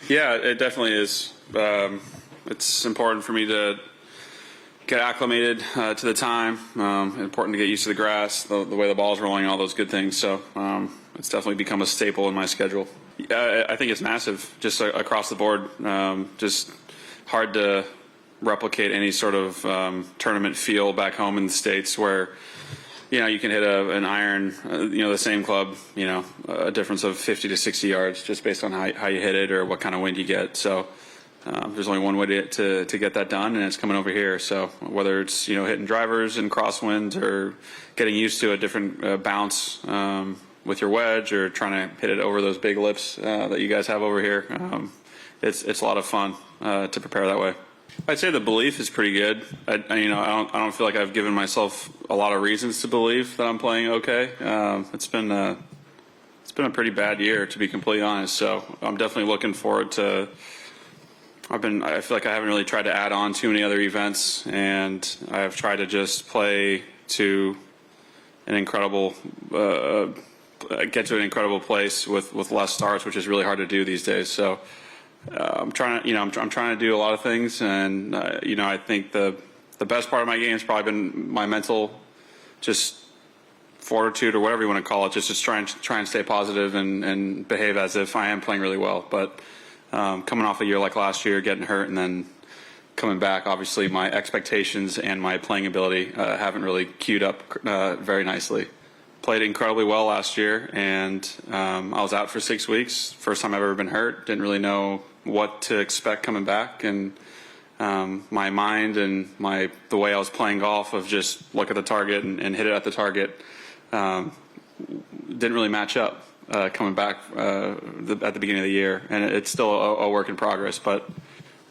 Yeah, it definitely is. It's important for me to get acclimated to the time. Important to get used to the grass, the way the ball's rolling, all those good things. So it's definitely become a staple in my schedule. I think it's massive, just across the board. Just hard to replicate any sort of tournament feel back home in the States where, you can hit an iron, the same club, a difference of 50 to 60 yards just based on how you hit it or what kind of wind you get. So there's only one way to get that done, and it's coming over here. So whether it's, hitting drivers and crosswinds or getting used to a different bounce with your wedge or trying to hit it over those big lips that you guys have over here, it's a lot of fun to prepare that way. I'd say the belief is pretty good. I don't feel like I've given myself a lot of reasons to believe that I'm playing okay. It's been a pretty bad year, to be completely honest. So I'm definitely looking forward to. I feel like I haven't really tried to add on too many other events, and I have tried to just play to an incredible, get to an incredible place with less starts, which is really hard to do these days. So. I'm trying to do a lot of things, and I think the best part of my game has probably been my mental, just fortitude or whatever you want to call it. Just try and stay positive and behave as if I am playing really well. But coming off a year like last year, getting hurt, and then coming back, obviously my expectations and my playing ability haven't really queued up very nicely. Played incredibly well last year, and I was out for 6 weeks. First time I've ever been hurt. Didn't really know what to expect coming back, and my mind and the way I was playing golf of just look at the target and hit it at the target didn't really match up coming back at the beginning of the year, and it's still a work in progress. But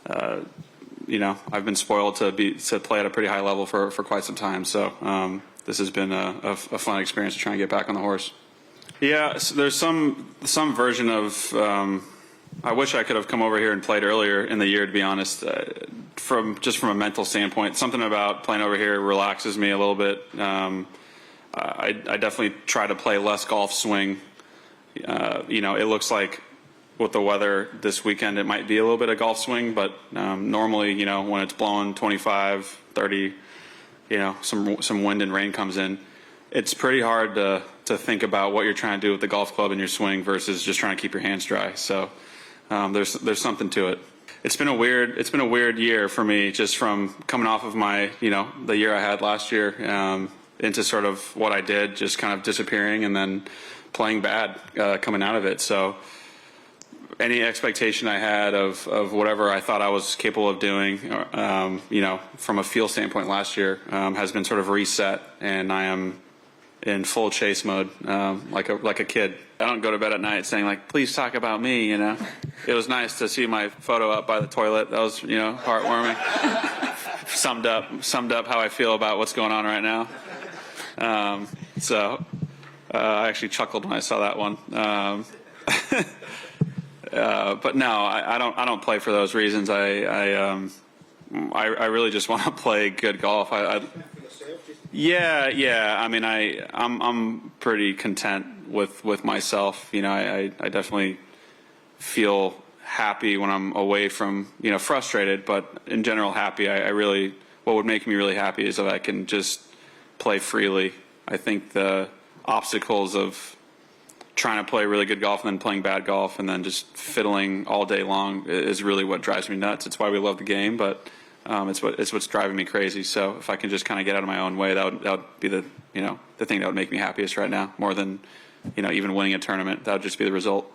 I've been spoiled to play at a pretty high level for quite some time. So. This has been a fun experience to try and get back on the horse. Yeah, so there's some version of. I wish I could have come over here and played earlier in the year. To be honest, from a mental standpoint, something about playing over here relaxes me a little bit. I definitely try to play less golf swing. It looks like with the weather this weekend, it might be a little bit of golf swing, but normally, when it's blowing 25, 30. Some wind and rain comes in, it's pretty hard to think about what you're trying to do with the golf club in your swing versus just trying to keep your hands dry. So there's something to it. It's been a weird year for me, just from coming off of my the year I had last year into sort of what I did, just kind of disappearing and then playing bad coming out of it. So any expectation I had of whatever I thought I was capable of doing, from a feel standpoint last year, has been sort of reset, and I am in full chase mode, like a kid. I don't go to bed at night saying like, "Please talk about me." It was nice to see my photo up by the toilet. That was heartwarming. summed up how I feel about what's going on right now. I actually chuckled when I saw that one. But no, I don't play for those reasons. I really just want to play good golf. Yeah. I mean, I'm pretty content with myself. I definitely feel happy when I'm away from frustrated, but in general happy. What would make me really happy is that I can just play freely. I think the obstacles of trying to play really good golf and then playing bad golf and then just fiddling all day long is really what drives me nuts. It's why we love the game, but it's what's driving me crazy. So if I can just kind of get out of my own way, that would be the thing that would make me happiest right now, more than even winning a tournament. That would just be the result.